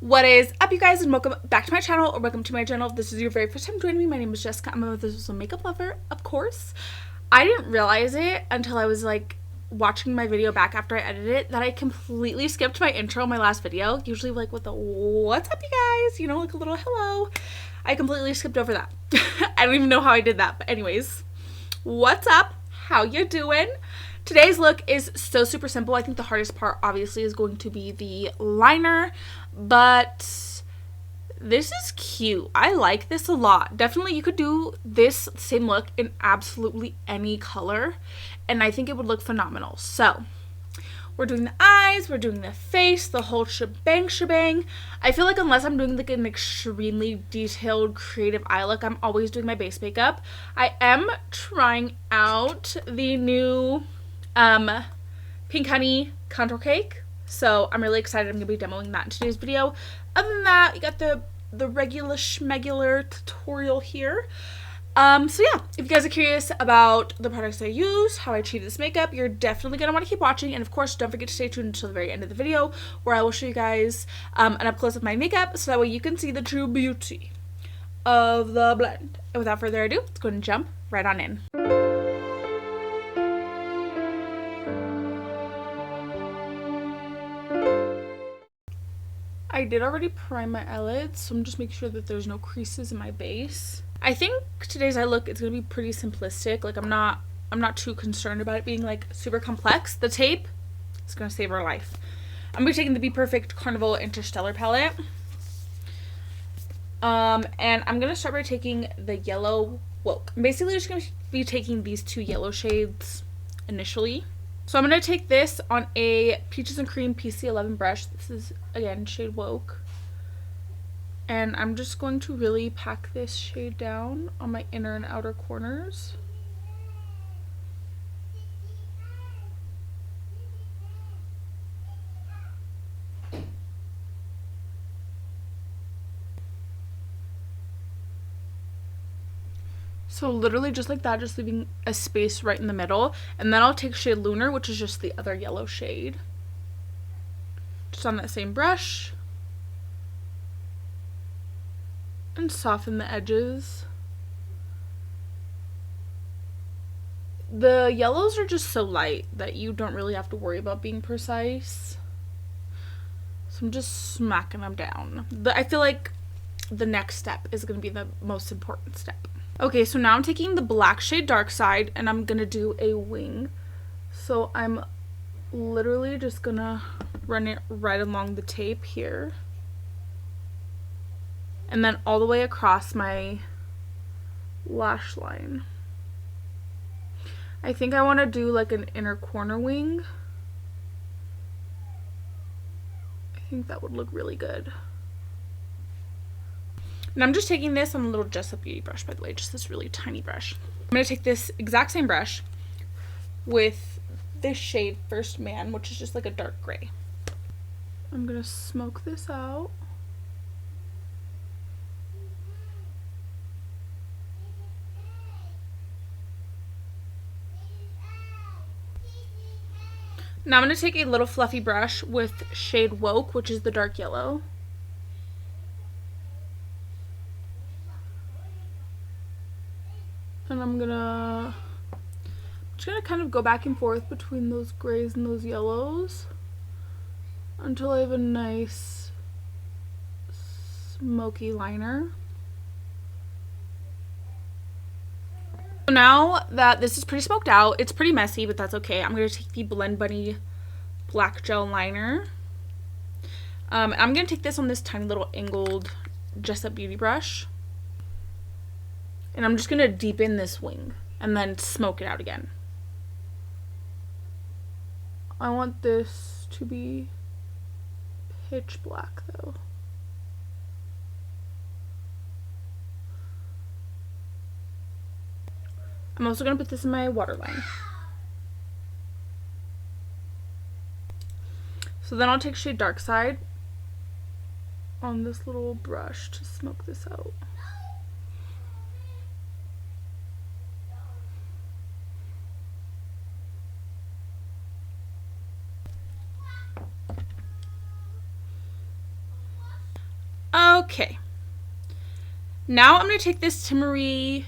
What is up, you guys, and welcome back to my channel, or welcome to my channel if this is your very first time joining me. My name is Jessica. I'm a makeup lover, of course. I didn't realize it until I was like watching my video back after I edited it that I completely skipped my intro in my last video. Usually like with the what's up, you guys, you know, like a little hello. I completely skipped over that. I don't even know how I did that, but anyways, what's up? How you doing? Today's look is so super simple. I think the hardest part obviously is going to be the liner, but this is cute. I like this a lot. Definitely you could do this same look in absolutely any color and I think it would look phenomenal. So we're doing the eyes, we're doing the face, the whole shebang. I feel like unless I'm doing like an extremely detailed creative eye look, I'm always doing my base makeup. I am trying out the new Pink Honey contour cake, so I'm really excited. I'm gonna be demoing that in today's video. Other than that, you got the regular schmegular tutorial here. So yeah, if you guys are curious about the products I use, how I achieve this makeup, you're definitely going to want to keep watching. And of course, don't forget to stay tuned until the very end of the video, where I will show you guys an up close of my makeup, so that way you can see the true beauty of the blend. And without further ado, let's go ahead and jump right on in. I did already prime my eyelids, so I'm just making sure that there's no creases in my base. I think today's eye look is gonna be pretty simplistic. Like I'm not too concerned about it being like super complex. The tape is gonna save our life. I'm gonna be taking the Bperfect Carnival Interstellar palette. And I'm gonna start by taking the yellow woke. I'm basically just gonna be taking these two yellow shades initially. So I'm going to take this on a Peaches and Cream PC11 brush. This is, again, shade Woke. And I'm just going to really pack this shade down on my inner and outer corners. So literally just like that, just leaving a space right in the middle. And then I'll take shade Lunar, which is just the other yellow shade. Just on that same brush. And soften the edges. The yellows are just so light that you don't really have to worry about being precise. So I'm just smacking them down. I feel like the next step is going to be the most important step. Okay, so now I'm taking the black shade Dark Side and I'm gonna do a wing. So I'm literally just gonna run it right along the tape here. And then all the way across my lash line. I think I wanna do like an inner corner wing. I think that would look really good. And I'm just taking this on a little Just Up Beauty brush, by the way, just this really tiny brush. I'm going to take this exact same brush with this shade First Man, which is just like a dark gray. I'm going to smoke this out. Now I'm going to take a little fluffy brush with shade Woke, which is the dark yellow. And I'm just gonna kind of go back and forth between those grays and those yellows until I have a nice smoky liner. So now that this is pretty smoked out, it's pretty messy, but that's okay. I'm gonna take the Blend Bunny black gel liner. I'm gonna take this on this tiny little angled Just Up Beauty brush. And I'm just going to deepen this wing and then smoke it out again. I want this to be pitch black though. I'm also going to put this in my waterline. So then I'll take shade Dark Side on this little brush to smoke this out. Okay. Now I'm going to take this Timaree,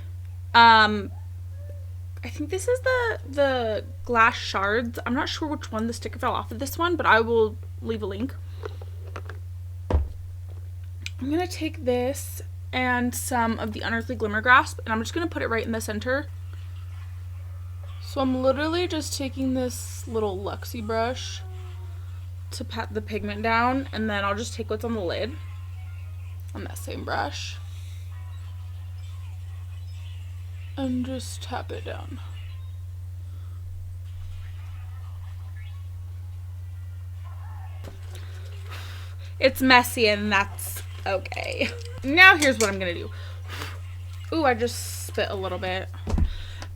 I think this is the glass shards. I'm not sure which one the sticker fell off of this one, but I will leave a link. I'm going to take this and some of the Unearthly Glimmer Grasp, and I'm just going to put it right in the center. So I'm literally just taking this little Luxie brush to pat the pigment down, and then I'll just take what's on the lid on that same brush and just tap it down. It's messy, and that's okay. Now here's what I'm gonna do. Ooh, I just spit a little bit.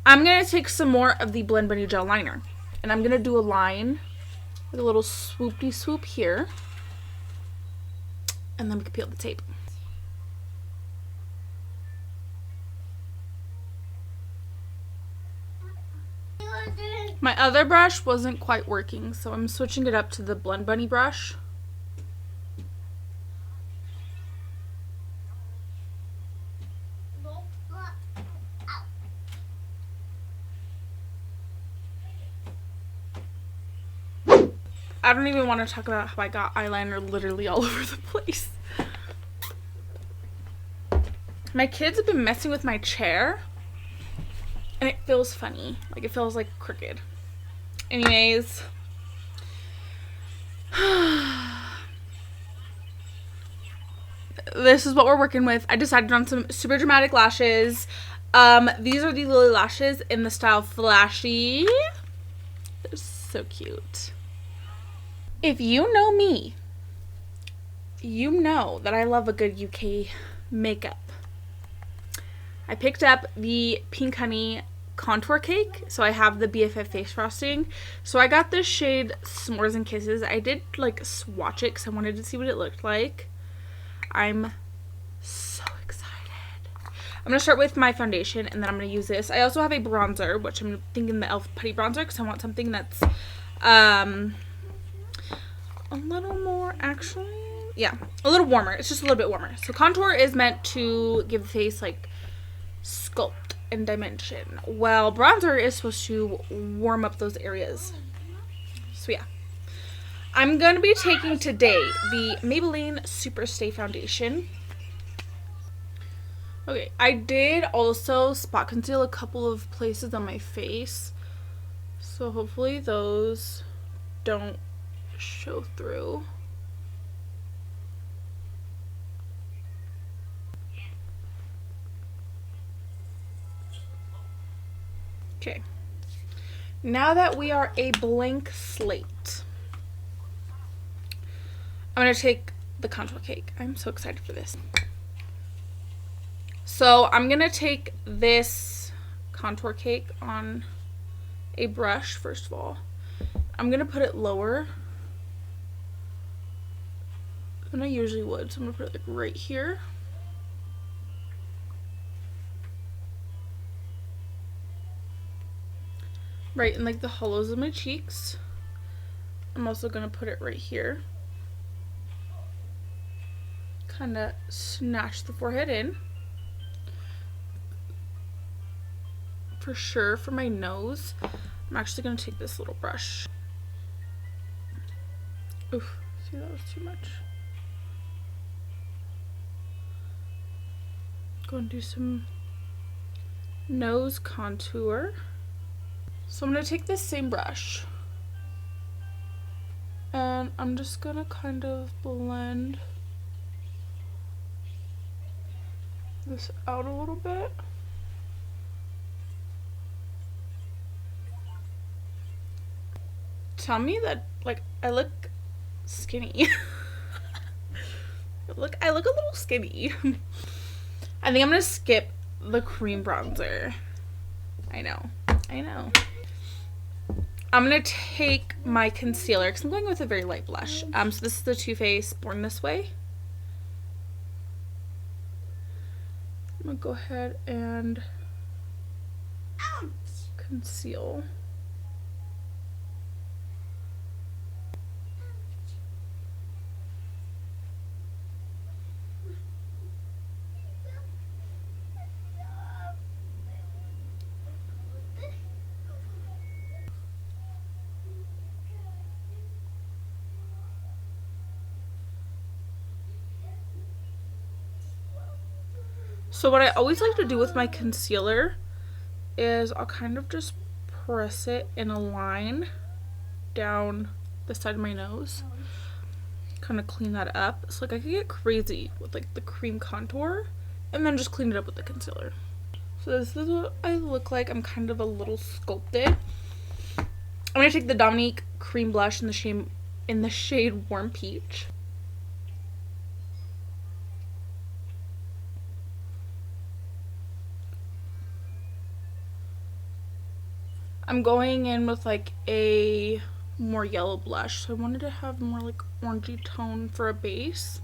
I'm gonna take some more of the Blend Bunny gel liner, and I'm gonna do a line with a little swoopty swoop here, and then we can peel the tape. My other brush wasn't quite working, so I'm switching it up to the Blend Bunny brush. I don't even want to talk about how I got eyeliner literally all over the place. My kids have been messing with my chair, and it feels funny. Like, it feels like crooked. Anyways. This is what we're working with. I decided on some super dramatic lashes. These are the Lilly Lashes in the style Flashy. They're so cute. If you know me, you know that I love a good UK makeup. I picked up the Pink Honey contour cake, so I have the BFF face frosting. So I got this shade S'mores and Kisses. I did like swatch it because I wanted to see what it looked like. I'm so excited. I'm going to start with my foundation, and then I'm going to use this. I also have a bronzer, which I'm thinking the e.l.f. Putty Bronzer, because I want something that's a little more, actually, yeah, a little warmer. It's just a little bit warmer. So contour is meant to give the face like sculpt and dimension, while bronzer is supposed to warm up those areas. So yeah, I'm going to be taking today the Maybelline Super Stay Foundation. Okay, I did also spot conceal a couple of places on my face, so hopefully those don't show through. Okay, now that we are a blank slate, I'm going to take the contour cake. I'm so excited for this. So I'm going to take this contour cake on a brush first of all. I'm going to put it lower than I usually would. So I'm going to put it like right here. Right in like the hollows of my cheeks. I'm also going to put it right here. Kind of snatch the forehead in. For sure, for my nose, I'm actually going to take this little brush. Oof, see, that was too much. Go and do some nose contour. So I'm going to take this same brush, and I'm just going to kind of blend this out a little bit. Tell me that, like, I look skinny. I look a little skinny. I think I'm gonna skip the cream bronzer. I know. I'm gonna take my concealer because I'm going with a very light blush. So this is the Too Faced Born This Way. I'm gonna go ahead and conceal. So what I always like to do with my concealer is I'll kind of just press it in a line down the side of my nose. Kind of clean that up. So like I could get crazy with like the cream contour and then just clean it up with the concealer. So this is what I look like. I'm kind of a little sculpted. I'm gonna take the Dominique cream blush in the shade Warm Peach. I'm going in with like a more yellow blush, so I wanted to have more like orangey tone for a base.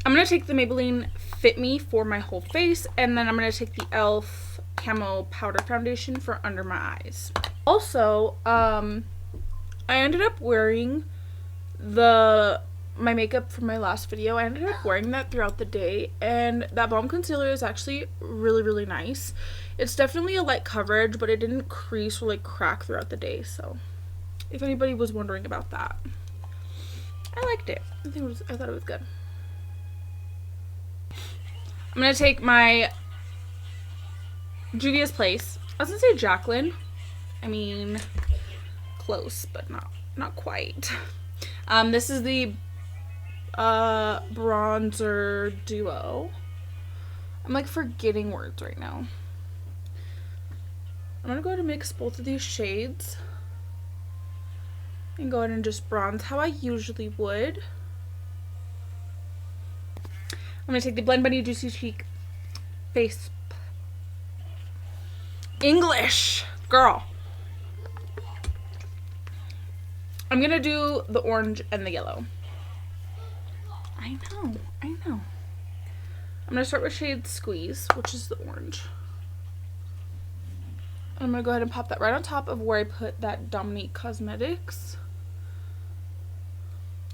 I'm going to take the Maybelline Fit Me for my whole face, and then I'm going to take the e.l.f. Camo Powder Foundation for under my eyes. Also, I ended up wearing my makeup from my last video. I ended up wearing that throughout the day, and that balm concealer is actually really, really nice. It's definitely a light coverage, but it didn't crease or like crack throughout the day, so if anybody was wondering about that. I liked it. I thought it was good. I'm gonna take my Juvia's Place. I was gonna say Jacqueline. I mean, close, but not quite. This is the bronzer duo. I'm like forgetting words right now. I'm gonna go ahead and mix both of these shades and go ahead and just bronze how I usually would. I'm gonna take the Blend Bunny Juicy Cheek Face English girl. I'm gonna do the orange and the yellow. I know. I'm gonna start with shade Squeeze, which is the orange. I'm gonna go ahead and pop that right on top of where I put that Dominique Cosmetics.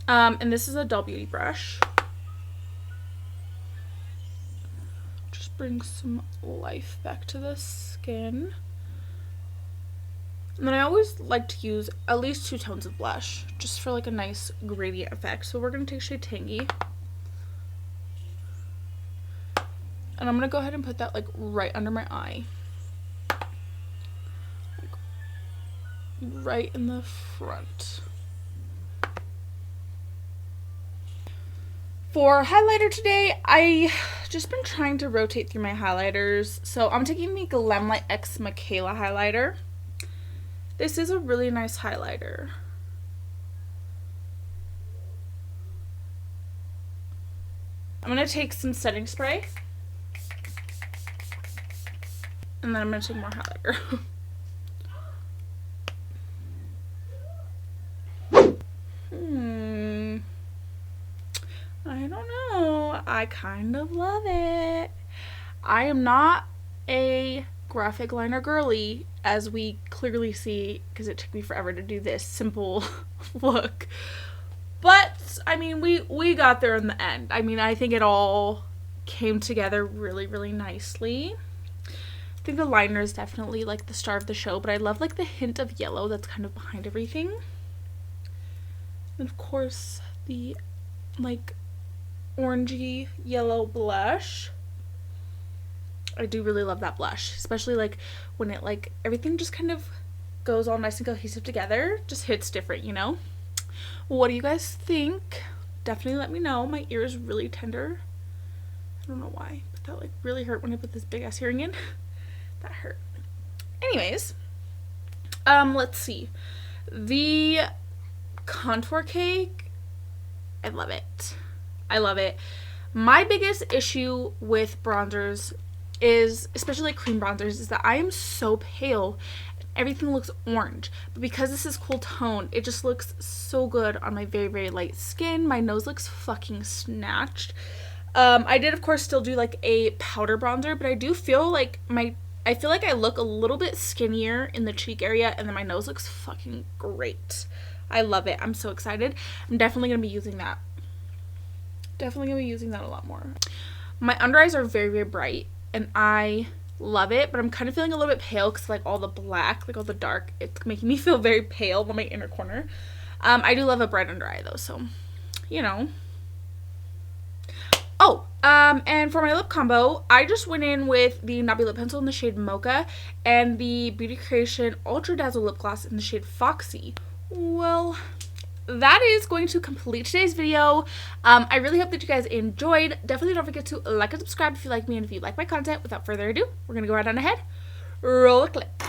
And this is a Doll Beauty brush. Just bring some life back to the skin. And then I always like to use at least 2 tones of blush, just for like a nice gradient effect. So we're gonna take shade Tangy. And I'm gonna go ahead and put that like right under my eye. Like, right in the front. For highlighter today, I just been trying to rotate through my highlighters. So I'm taking the Glamlite X Mikayla highlighter. This is a really nice highlighter. I'm going to take some setting spray. And then I'm going to take more highlighter. I don't know. I kind of love it. I am not a graphic liner girly, as we clearly see, because it took me forever to do this simple look. But, I mean, we got there in the end. I mean, I think it all came together really, really nicely. I think the liner is definitely, like, the star of the show, but I love, like, the hint of yellow that's kind of behind everything. And, of course, the, like, orangey yellow blush. I do really love that blush, especially like when it like everything just kind of goes all nice and cohesive together. Just hits different, you know. What do you guys think? Definitely let me know. My ear is really tender. I don't know why, but that like really hurt when I put this big ass earring in. That hurt. Anyways, let's see. The contour cake, I love it. I love it. My biggest issue with bronzers is, especially like cream bronzers, is that I am so pale. Everything looks orange. But because this is cool tone, it just looks so good on my very, very light skin. My nose looks fucking snatched. I did, of course, still do like a powder bronzer, but I do feel like I feel like I look a little bit skinnier in the cheek area, and then my nose looks fucking great. I love it. I'm so excited. I'm definitely going to be using that. Definitely going to be using that a lot more. My under eyes are very, very bright, and I love it, but I'm kind of feeling a little bit pale because like all the black, like all the dark, it's making me feel very pale on my inner corner. I do love a bright under eye though, so, you know. Oh, And for my lip combo, I just went in with the Nabi Lip Pencil in the shade Mocha and the Beauty Creation Ultra Dazzle Lip Gloss in the shade Foxy. Well, that is going to complete today's video. I really hope that you guys enjoyed. Definitely don't forget to like and subscribe if you like me and if you like my content. Without further ado, we're going to go right on ahead. Roll a clip.